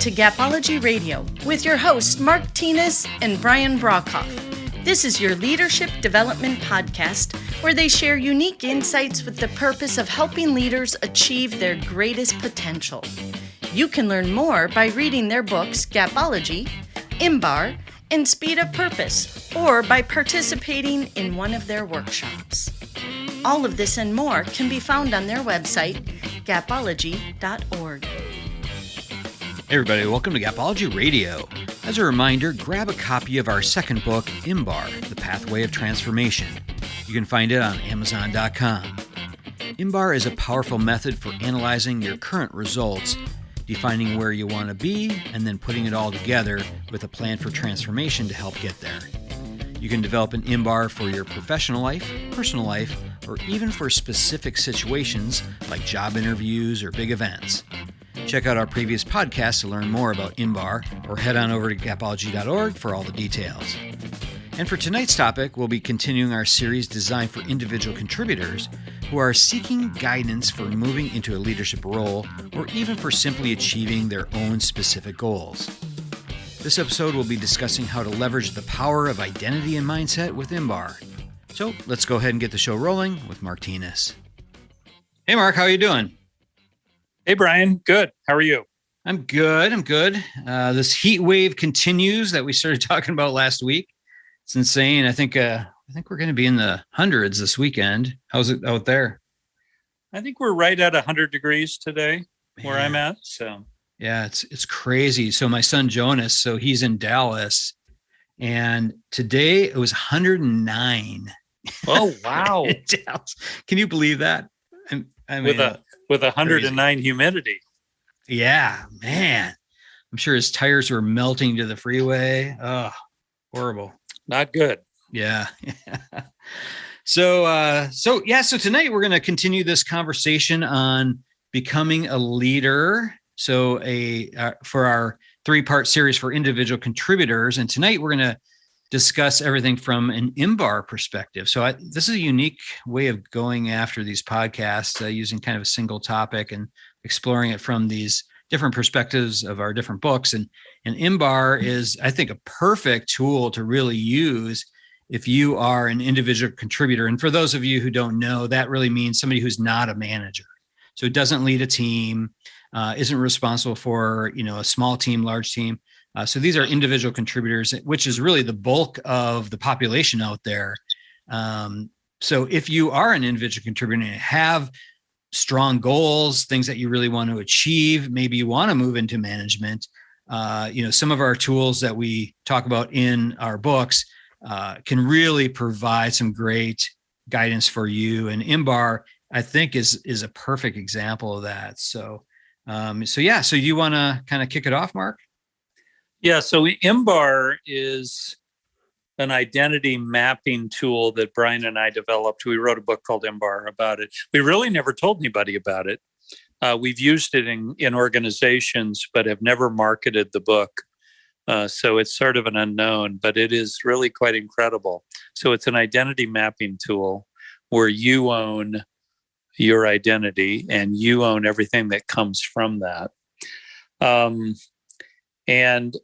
to Gapology Radio with your hosts Mark Tinas and Brian Brockhoff. This is your leadership development podcast where they share unique insights with the purpose of helping leaders achieve their greatest potential. You can learn more by reading their books Gapology, IMBAR, and Speed of Purpose, or by participating in one of their workshops. All of this and more can be found on their website, gapology.org. Hey everybody, welcome to Gapology Radio. As a reminder, grab a copy of our second book, IMBAR, The Pathway of Transformation. You can find it on Amazon.com. IMBAR is a powerful method for analyzing your current results, defining where you want to be, and then putting it all together with a plan for transformation to help get there. You can develop an IMBAR for your professional life, personal life, or even for specific situations like job interviews or big events. Check out our previous podcast to learn more about IMBAR, or head on over to gapology.org for all the details. And for tonight's topic, we'll be continuing our series designed for individual contributors who are seeking guidance for moving into a leadership role or even for simply achieving their own specific goals. This episode will be discussing how to leverage the power of identity and mindset with IMBAR. So let's go ahead and get the show rolling with Mark Tinas. Hey Mark, how are you doing? Hey Brian, good. How are you? I'm good. This heat wave continues that we started talking about last week. It's insane. I think we're going to be in the hundreds this weekend. How's it out there? I think we're right at 100 degrees today where I'm at. So yeah, it's crazy. So my son Jonas, he's in Dallas, and today it was 109. Oh wow! In Dallas. Can you believe that? I mean, with 109 humidity. Yeah, man. I'm sure his tires were melting to the freeway. Oh, horrible. Not good. Yeah. So tonight we're going to continue this conversation on becoming a leader. So for our 3-part series for individual contributors. And tonight we're going to discuss everything from an IMBAR perspective. So this is a unique way of going after these podcasts, using kind of a single topic and exploring it from these different perspectives of our different books. And IMBAR is, I think, a perfect tool to really use if you are an individual contributor. And for those of you who don't know, that really means somebody who's not a manager. So it doesn't lead a team, isn't responsible for, a small team, large team. So these are individual contributors, which is really the bulk of the population out there. So if you are an individual contributor and have strong goals, things that you really want to achieve, maybe you want to move into management, some of our tools that we talk about in our books can really provide some great guidance for you. And IMBAR, I think, is a perfect example of that. So you want to kind of kick it off, Mark? Yeah, so IMBAR is an identity mapping tool that Brian and I developed. We wrote a book called IMBAR about it. We really never told anybody about it. We've used it in organizations, but have never marketed the book. So it's sort of an unknown, but it is really quite incredible. So it's an identity mapping tool where you own your identity and you own everything that comes from that. And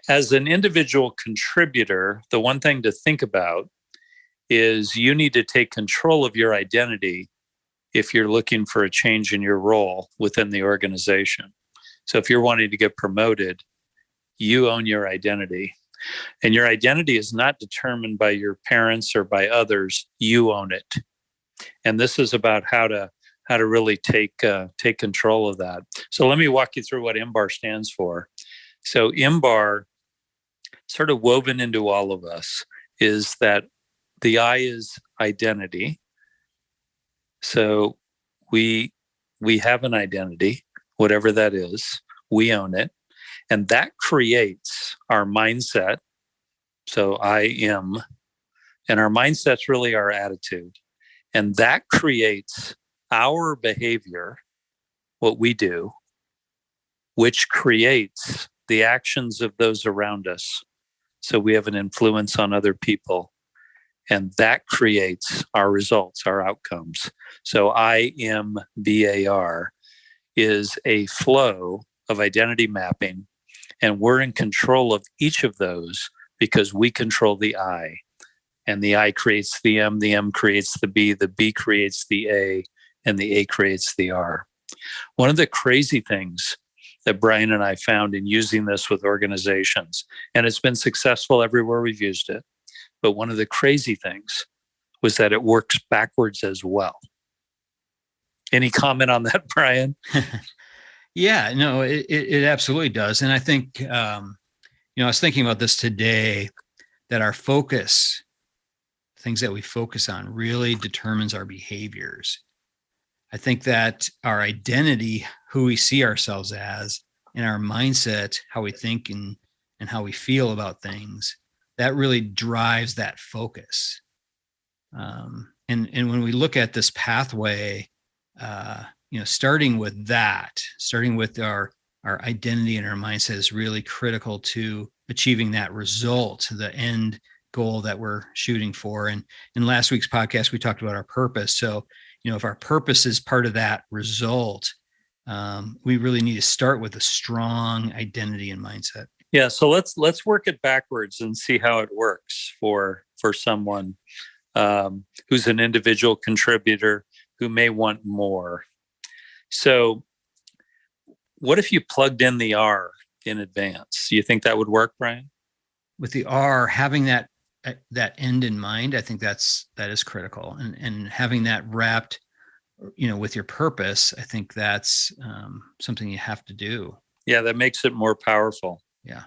as an individual contributor, the one thing to think about is you need to take control of your identity if you're looking for a change in your role within the organization. So if you're wanting to get promoted, you own your identity. And your identity is not determined by your parents or by others. You own it. And this is about how to really take control of that. So let me walk you through what IMBAR stands for. So IMBAR, sort of woven into all of us, is that the I is identity. So we have an identity, whatever that is, we own it. And that creates our mindset. So I am, and our mindset's really our attitude. And that creates our behavior, what we do, which creates the actions of those around us. So we have an influence on other people, and that creates our results, our outcomes. So IMBAR is a flow of identity mapping And we're in control of each of those because we control the I. And the I creates the M creates the B creates the A, and the A creates the R. One of the crazy things that Brian and I found in using this with organizations, and it's been successful everywhere we've used it, but one of the crazy things was that it works backwards as well. Any comment on that, Brian? Yeah, no, it absolutely does. And I think, I was thinking about this today, that our focus, things that we focus on, really determines our behaviors. I think that our identity, who we see ourselves as, and our mindset, how we think and how we feel about things, that really drives that focus. And when we look at this pathway, starting with our identity and our mindset is really critical to achieving that result, the end goal that we're shooting for. And in last week's podcast, we talked about our purpose. So, if our purpose is part of that result, we really need to start with a strong identity and mindset. Yeah. So let's work it backwards and see how it works for someone who's an individual contributor who may want more. So what if you plugged in the R in advance? Do you think that would work, Brian? With the R, having that end in mind, I think that is critical, and having that wrapped, with your purpose, I think that's something you have to do. Yeah, that makes it more powerful. Yeah.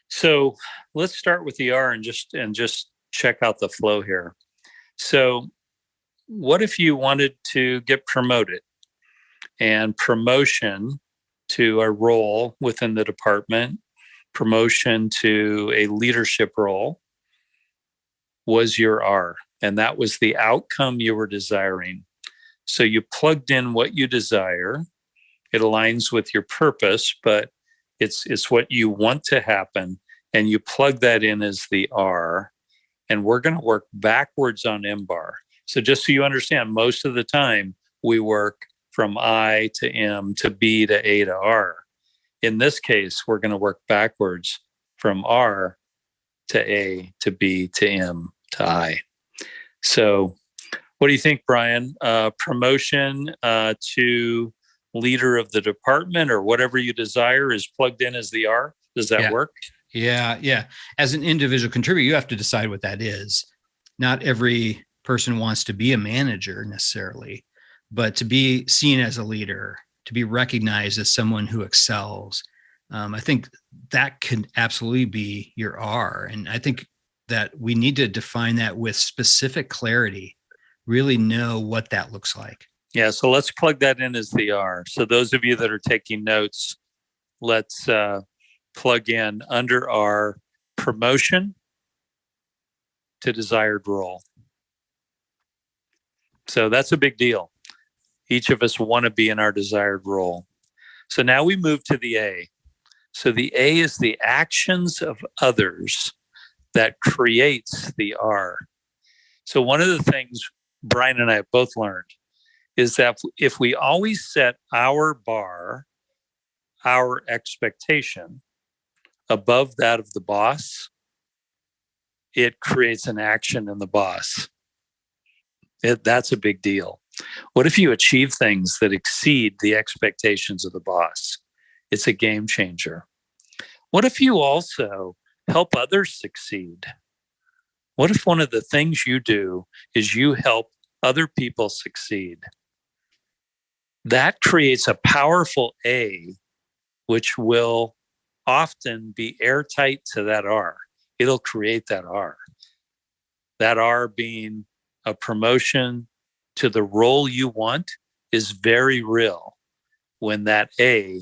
So let's start with the R and just check out the flow here. So what if you wanted to get promoted? And promotion to a role within the department, promotion to a leadership role was your R, and that was the outcome you were desiring. So you plugged in what you desire. It aligns with your purpose, but it's what you want to happen, and you plug that in as the R. And we're going to work backwards on IMBAR. So just so you understand, most of the time we work from I to M to B to A to R. In this case, we're going to work backwards from R to A to B to M to I. So what do you think, Brian? Promotion to leader of the department or whatever you desire is plugged in as the R? Does that work? Yeah. As an individual contributor, you have to decide what that is. Not every person wants to be a manager necessarily, but to be seen as a leader, to be recognized as someone who excels. I think that can absolutely be your R. And I think that we need to define that with specific clarity, really know what that looks like. Yeah, so let's plug that in as the R. So those of you that are taking notes, let's plug in under R, promotion to desired role. So that's a big deal. Each of us want to be in our desired role. So now we move to the A. So the A is the actions of others that creates the R. So one of the things Brian and I have both learned is that if we always set our bar, our expectation above that of the boss, it creates an action in the boss. That's a big deal. What if you achieve things that exceed the expectations of the boss? It's a game changer. What if you also help others succeed? What if one of the things you do is you help other people succeed? That creates a powerful A, which will often be airtight to that R. It'll create that R. That R being a promotion to the role you want is very real when that A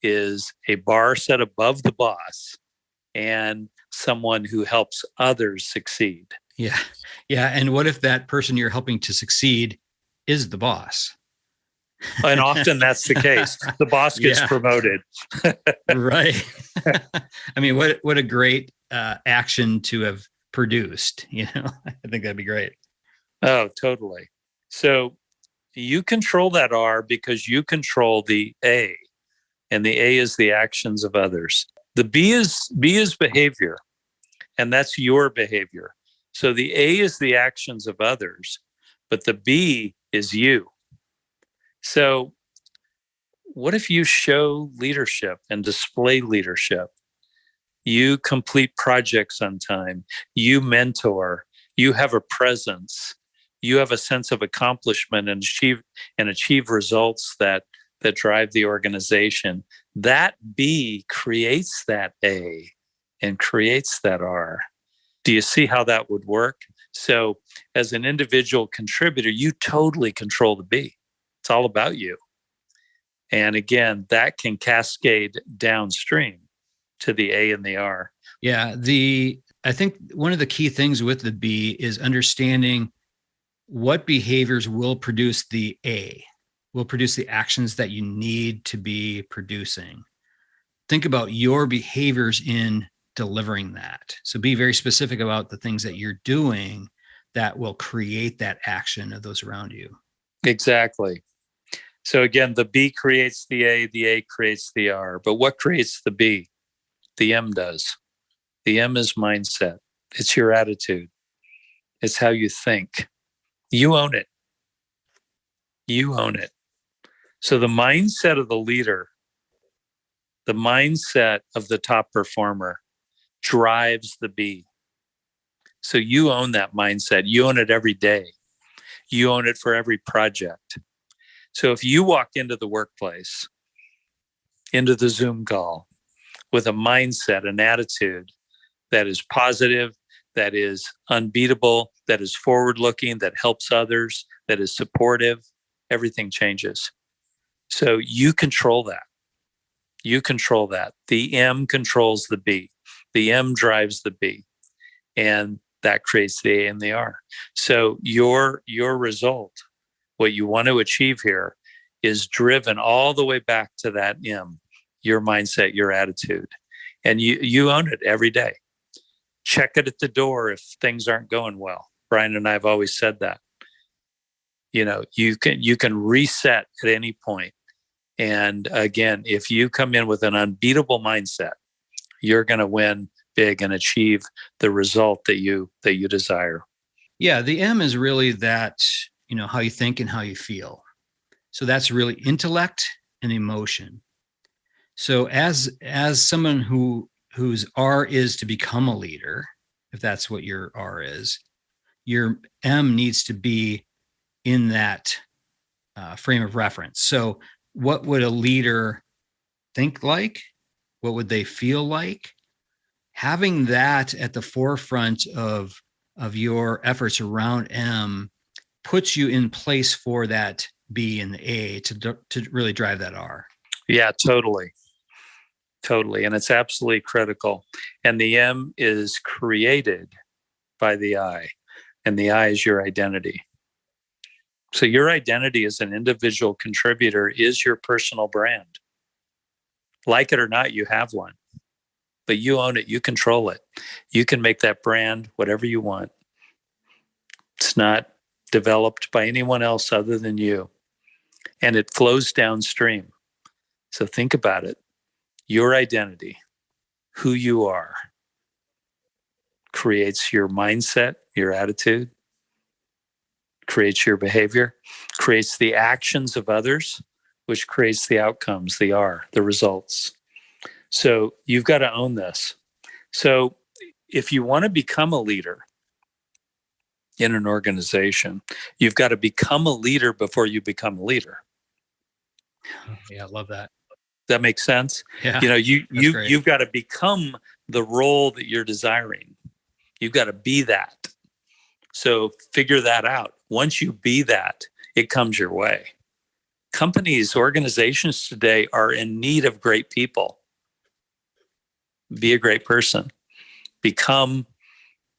is a bar set above the boss and someone who helps others succeed. Yeah. And what if that person you're helping to succeed is the boss? And often that's the case. The boss gets promoted. Right. I mean, what a great action to have produced. I think that'd be great. Oh, totally. So you control that R because you control the A. and the A is the actions of others. The B is behavior, and that's your behavior. So the A is the actions of others, but the B is you. So what if you show leadership and display leadership? You complete projects on time, you mentor, you have a presence, you have a sense of accomplishment and achieve results that drive the organization. That B creates that A and creates that R. Do you see how that would work? So as an individual contributor, you totally control the B. It's all about you. And again, that can cascade downstream to the A and the R. Yeah. I think one of the key things with the B is understanding what behaviors will produce the A, will produce the actions that you need to be producing. Think about your behaviors in delivering that. So be very specific about the things that you're doing that will create that action of those around you. Exactly. So again, the B creates the A creates the R. But what creates the B? The M does. The M is mindset. It's your attitude. It's how you think. You own it. You own it. So the mindset of the leader, the mindset of the top performer drives the B. So you own that mindset. You own it every day. You own it for every project. So if you walk into the workplace, into the Zoom call with a mindset, an attitude that is positive, that is unbeatable, that is forward-looking, that helps others, that is supportive, everything changes. So you control that. You control that. The M controls the B. The M drives the B. And that creates the A and the R. So your result, what you want to achieve here, is driven all the way back to that M, your mindset, your attitude. And you own it every day. Check it at the door if things aren't going well. Brian and I have always said that. You can reset at any point. And again, if you come in with an unbeatable mindset, you're going to win big and achieve the result that you desire. Yeah, the M is really that, how you think and how you feel. So that's really intellect and emotion. So as someone whose R is to become a leader, if that's what your R is, your M needs to be in that frame of reference. So what would a leader think like? What would they feel like? Having that at the forefront of your efforts around M puts you in place for that B and the A to really drive that R. Yeah, totally. And it's absolutely critical. And the M is created by the I, and the I is your identity. So your identity as an individual contributor is your personal brand. Like it or not, you have one, but you own it. You control it. You can make that brand whatever you want. It's not developed by anyone else other than you, and it flows downstream. So think about it. Your identity, who you are, creates your mindset, your attitude, creates your behavior, creates the actions of others, which creates the outcomes, the R, the results. So you've got to own this. So if you want to become a leader in an organization, you've got to become a leader before you become a leader. Yeah, I love that. That makes sense? Yeah. You've got to become the role that you're desiring. You've got to be that. So figure that out. Once you be that, it comes your way. Companies, organizations today are in need of great people. Be a great person. Become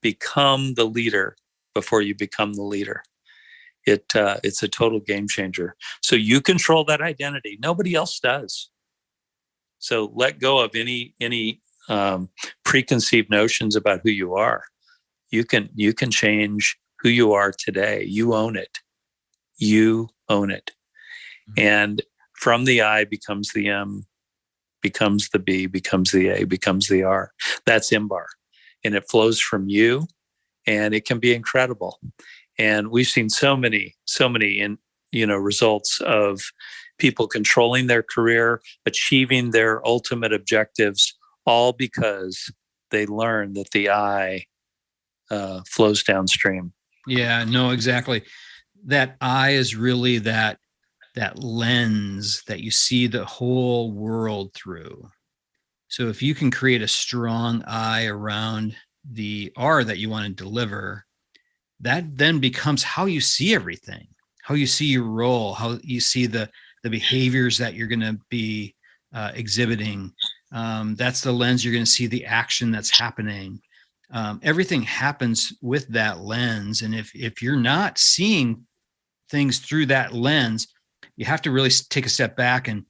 the leader before you become the leader. It's a total game changer. So you control that identity. Nobody else does. So let go of any preconceived notions about who you are. You can change who you are today. You own it. You own it. Mm-hmm. And from the I becomes the M, becomes the B, becomes the A, becomes the R. That's IMBAR. And it flows from you, and it can be incredible. And we've seen so many results of people controlling their career, achieving their ultimate objectives, all because they learn that the I flows downstream. Yeah, no, exactly. That I is really that lens that you see the whole world through. So if you can create a strong I around the R that you want to deliver, that then becomes how you see everything, how you see your role, how you see the behaviors that you're going to be exhibiting. That's the lens you're going to see the action that's happening. Everything happens with that lens. And if you're not seeing things through that lens, you have to really take a step back and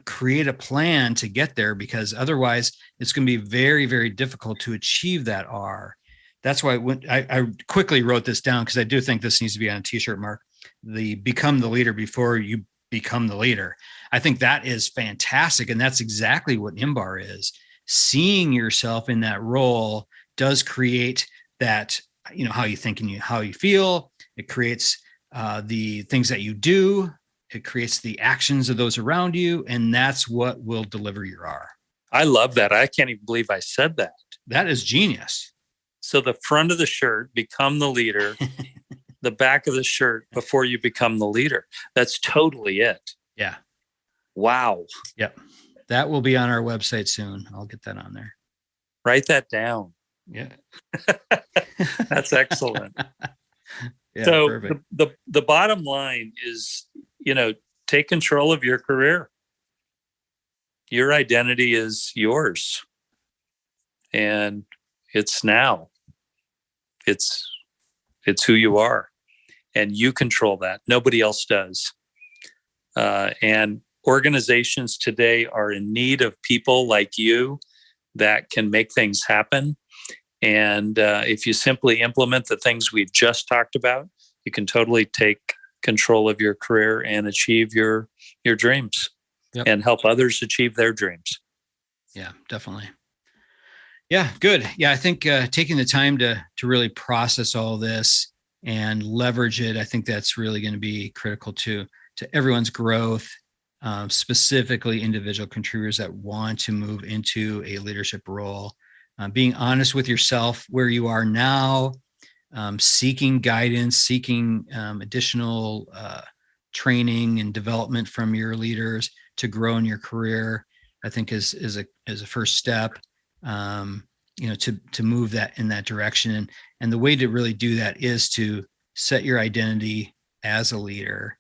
create a plan to get there, because otherwise it's going to be very, very difficult to achieve that R. That's why I quickly wrote this down, because I do think this needs to be on a t-shirt, Mark, the become the leader before you become the leader. I think that is fantastic. And that's exactly what IMBAR is. Seeing yourself in that role does create that, how you think and how you feel. It creates the things that you do. It creates the actions of those around you. And that's what will deliver your R. I love that. I can't even believe I said that. That is genius. So the front of the shirt, become the leader. The back of the shirt, before you become the leader. That's totally it. Yeah. Wow. Yep. That will be on our website soon. I'll get that on there. Write that down. Yeah. That's excellent. Yeah, so perfect. the bottom line is, take control of your career. Your identity is yours. And it's now. It's who you are. And you control that. Nobody else does. And organizations today are in need of people like you that can make things happen. And if you simply implement the things we've just talked about, you can totally take control of your career and achieve your dreams. Yep. And help others achieve their dreams. Yeah, definitely. Yeah, good. Yeah, I think taking the time to really process all this and leverage it, I think that's really going to be critical to everyone's growth, specifically individual contributors that want to move into a leadership role. Being honest with yourself where you are now, seeking guidance, seeking additional training and development from your leaders to grow in your career, I think is a first step. To move that in that direction. And the way to really do that is to set your identity as a leader,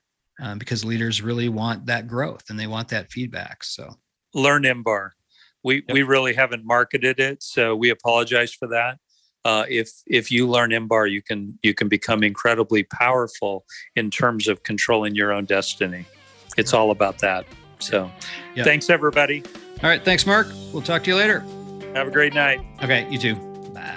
because leaders really want that growth and they want that feedback. So learn IMBAR. We really haven't marketed it, so we apologize for that. If you learn IMBAR, you can become incredibly powerful in terms of controlling your own destiny. It's all about that. So Thanks, everybody. All right. Thanks, Mark. We'll talk to you later. Have a great night. Okay, you too. Bye.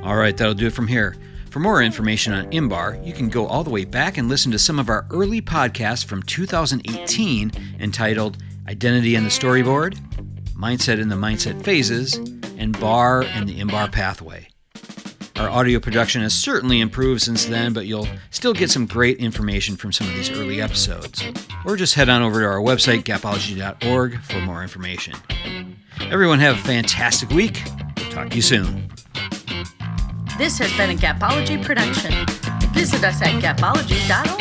All right, that'll do it from here. For more information on IMBAR, you can go all the way back and listen to some of our early podcasts from 2018 entitled Identity and the Storyboard, Mindset and the Mindset Phases, and BAR and the IMBAR Pathway. Our audio production has certainly improved since then, but you'll still get some great information from some of these early episodes. Or just head on over to our website, gapology.org, for more information. Everyone have a fantastic week. We'll talk to you soon. This has been a Gapology production. Visit us at gapology.org.